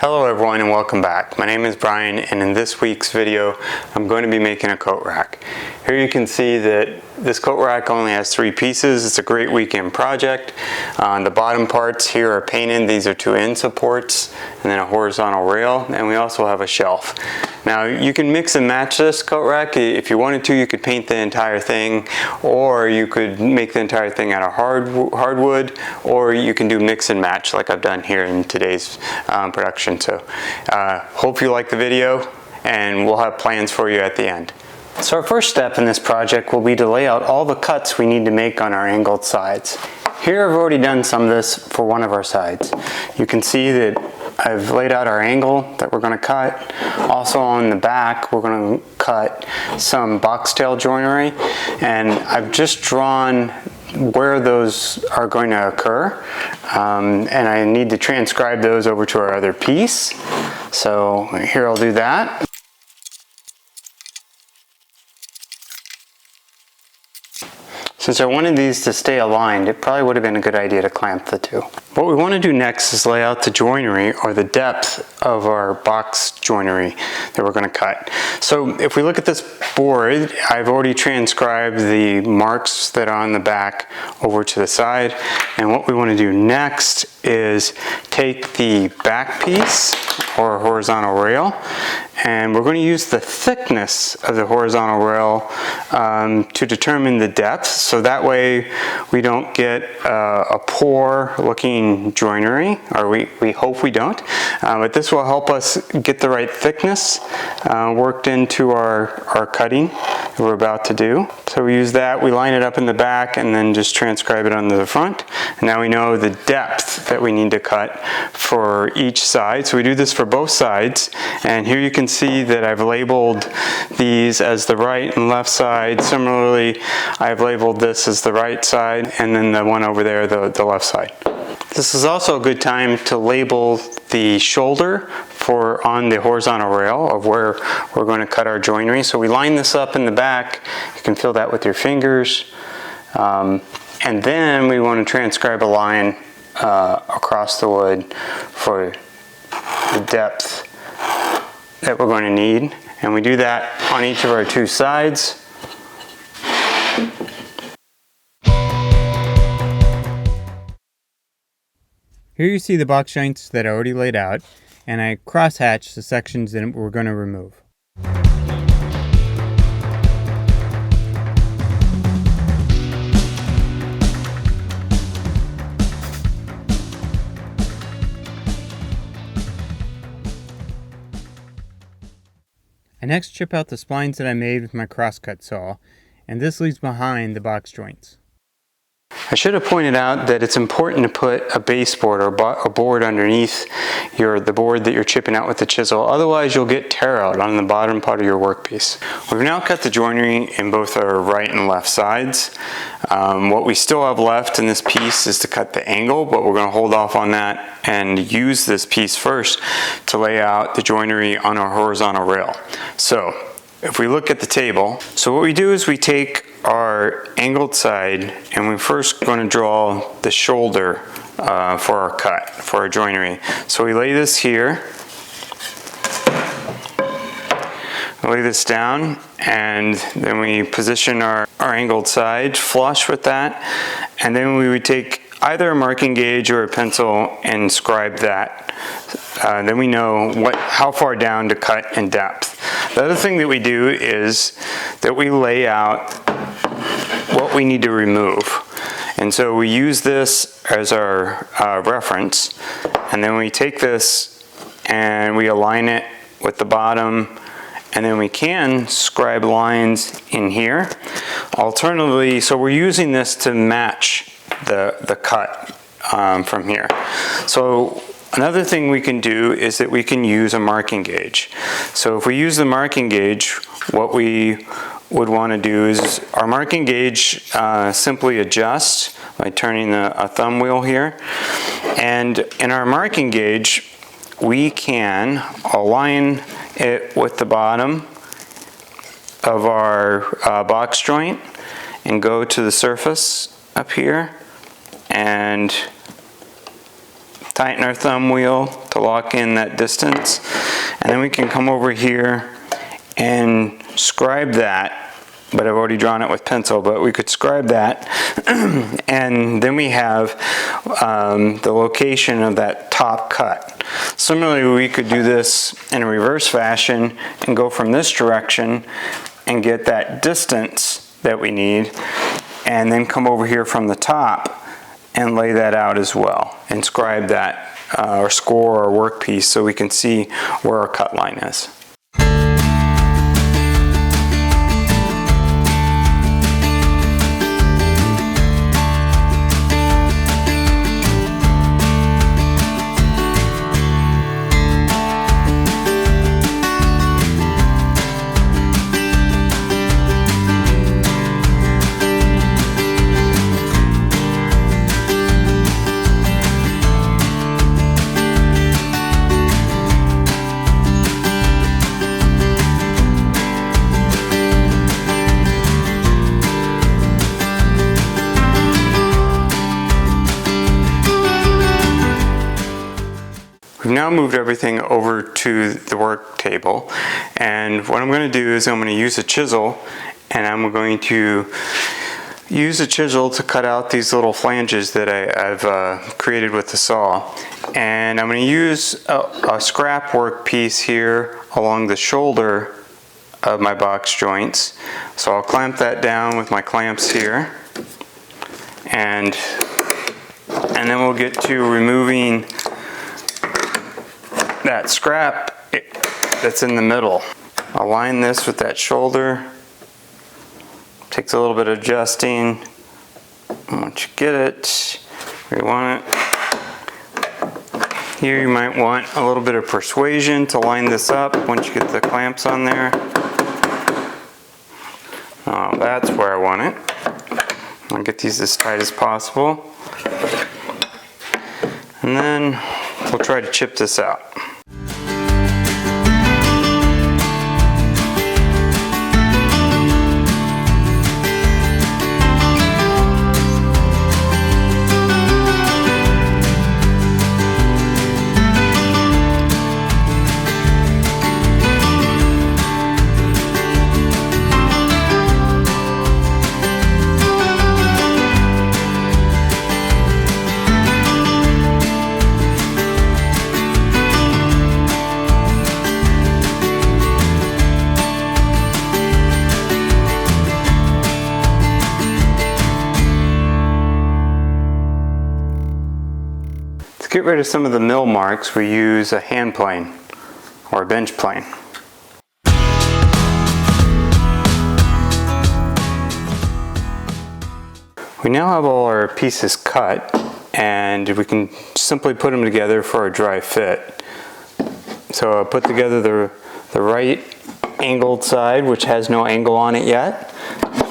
Hello everyone and welcome back. My name is Brian, and in this week's video I'm going to be making a coat rack. Here you can see that this coat rack only has 3 pieces. It's a great weekend project. The bottom parts here are painted. These are 2 end supports and then a horizontal rail, and we also have a shelf. Now you can mix and match this coat rack. If you wanted to, you could paint the entire thing, or you could make the entire thing out of hardwood, or you can do mix and match like I've done here in today's production. So hope you like the video, and we'll have plans for you at the end. So our first step in this project will be to lay out all the cuts we need to make on our angled sides. Here I've already done some of this for one of our sides. You can see that I've laid out our angle that we're going to cut. Also on the back we're going to cut some box tail joinery, and I've just drawn where those are going to occur, and I need to transcribe those over to our other piece. So here I'll do that. Since I wanted these to stay aligned, it probably would have been a good idea to clamp the 2. What we want to do next is lay out the joinery, or the depth of our box joinery that we're going to cut. So if we look at this board, I've already transcribed the marks that are on the back over to the side, and what we want to do next is take the back piece, or horizontal rail, and we're going to use the thickness of the horizontal rail to determine the depth, so that way we don't get a poor looking joinery, or we hope we don't, but this will help us get the right thickness worked into our cutting that we're about to do. So we use that, we line it up in the back, and then just transcribe it onto the front. And now we know the depth that we need to cut for each side. So we do this for both sides, and here you can see that I've labeled these as the right and left side. Similarly, I've labeled this as the right side, and then the one over there, the left side. This is also a good time to label the shoulder on the horizontal rail of where we're going to cut our joinery. So we line this up in the back. You can feel that with your fingers. And then we want to transcribe a line across the wood for the depth that we're going to need. And we do that on each of our 2 sides. Here you see the box joints that I already laid out, and I cross-hatched the sections that we're going to remove. I next chip out the splines that I made with my crosscut saw, and this leaves behind the box joints. I should have pointed out that it's important to put a baseboard or a board underneath the board that you're chipping out with the chisel, otherwise you'll get tear out on the bottom part of your workpiece. We've now cut the joinery in both our right and left sides. What we still have left in this piece is to cut the angle, but we're going to hold off on that and use this piece first to lay out the joinery on our horizontal rail. So if we look at the table, so what we do is we take our angled side, and we're first going to draw the shoulder for our cut, for our joinery. So we lay this here, lay this down, and then we position our angled side flush with that, and then we would take either a marking gauge or a pencil and scribe that. Then we know how far down to cut in depth. The other thing that we do is that we lay out what we need to remove. And so we use this as our reference, and then we take this and we align it with the bottom, and then we can scribe lines in here. Alternatively, so we're using this to match the cut from here. So another thing we can do is that we can use a marking gauge. So if we use the marking gauge, what we would want to do is our marking gauge simply adjusts by turning a thumb wheel here. And in our marking gauge, we can align it with the bottom of our box joint and go to the surface up here and tighten our thumb wheel to lock in that distance, and then we can come over here and scribe that, but I've already drawn it with pencil, but we could scribe that and then we have the location of that top cut. Similarly, we could do this in a reverse fashion and go from this direction and get that distance that we need, and then come over here from the top and lay that out as well and scribe that or score our workpiece so we can see where our cut line is. We've now moved everything over to the work table, and what I'm going to do is I'm going to use a chisel, and I'm going to use a chisel to cut out these little flanges that I've created with the saw. And I'm going to use a scrap work piece here along the shoulder of my box joints. So I'll clamp that down with my clamps here, and then we'll get to removing that scrap that's in the middle. I'll line this with that shoulder. Takes a little bit of adjusting. Once you get it where you want it. Here you might want a little bit of persuasion to line this up once you get the clamps on there. That's where I want it. I'll get these as tight as possible. And then we'll try to chip this out. To get rid of some of the mill marks, we use a hand plane or a bench plane. We now have all our pieces cut, and we can simply put them together for a dry fit. So I'll put together the right angled side, which has no angle on it yet,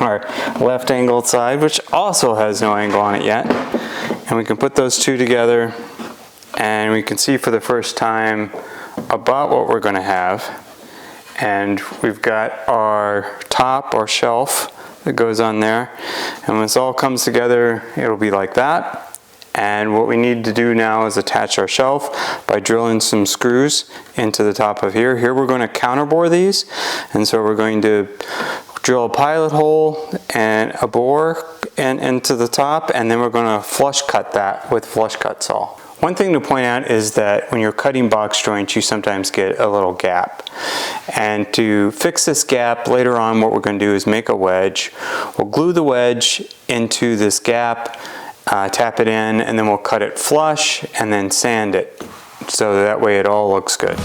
our left angled side, which also has no angle on it yet, and we can put those two together, and we can see for the first time about what we're going to have. And we've got our top or shelf that goes on there, and when this all comes together it'll be like that. And what we need to do now is attach our shelf by drilling some screws into the top of here. Here we're going to counterbore these, and so we're going to drill a pilot hole and a bore into the top, and then we're going to flush cut that with flush cut saw. One thing to point out is that when you're cutting box joints, you sometimes get a little gap. And to fix this gap, later on what we're going to do is make a wedge. We'll glue the wedge into this gap, tap it in, and then we'll cut it flush and then sand it, so that way it all looks good.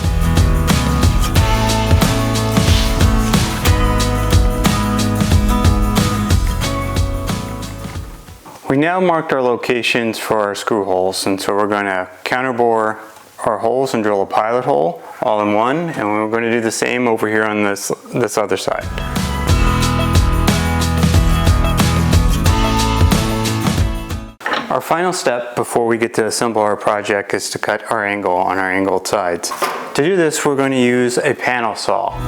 We now marked our locations for our screw holes, and so we're going to counterbore our holes and drill a pilot hole all in one, and we're going to do the same over here on this other side. Our final step before we get to assemble our project is to cut our angle on our angled sides. To do this, we're going to use a panel saw.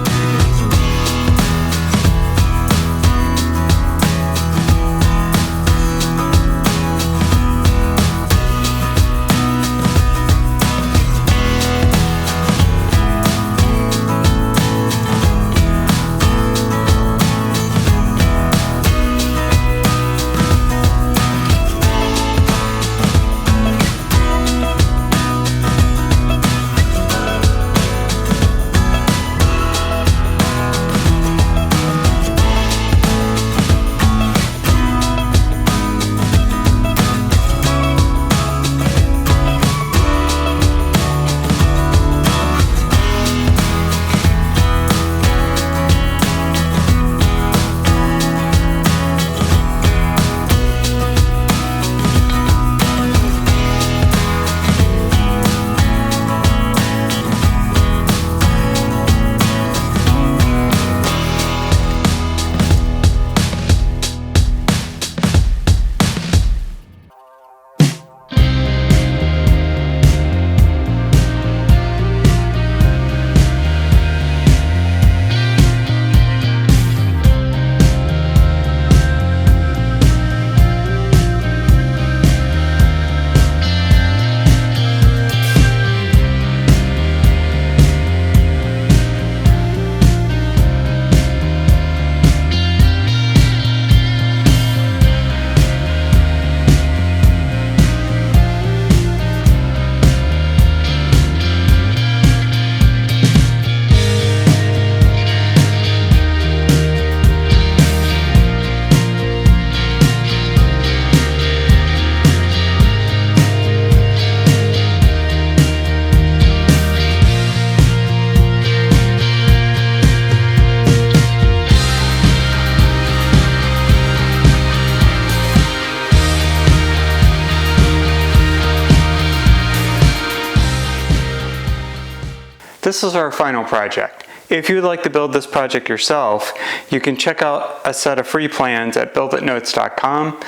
this is our final project. If you would like to build this project yourself, you can check out a set of free plans at builditnotes.com.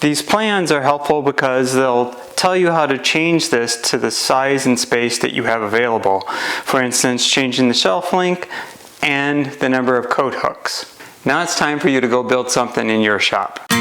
These plans are helpful because they'll tell you how to change this to the size and space that you have available. For instance, changing the shelf length and the number of coat hooks. Now it's time for you to go build something in your shop.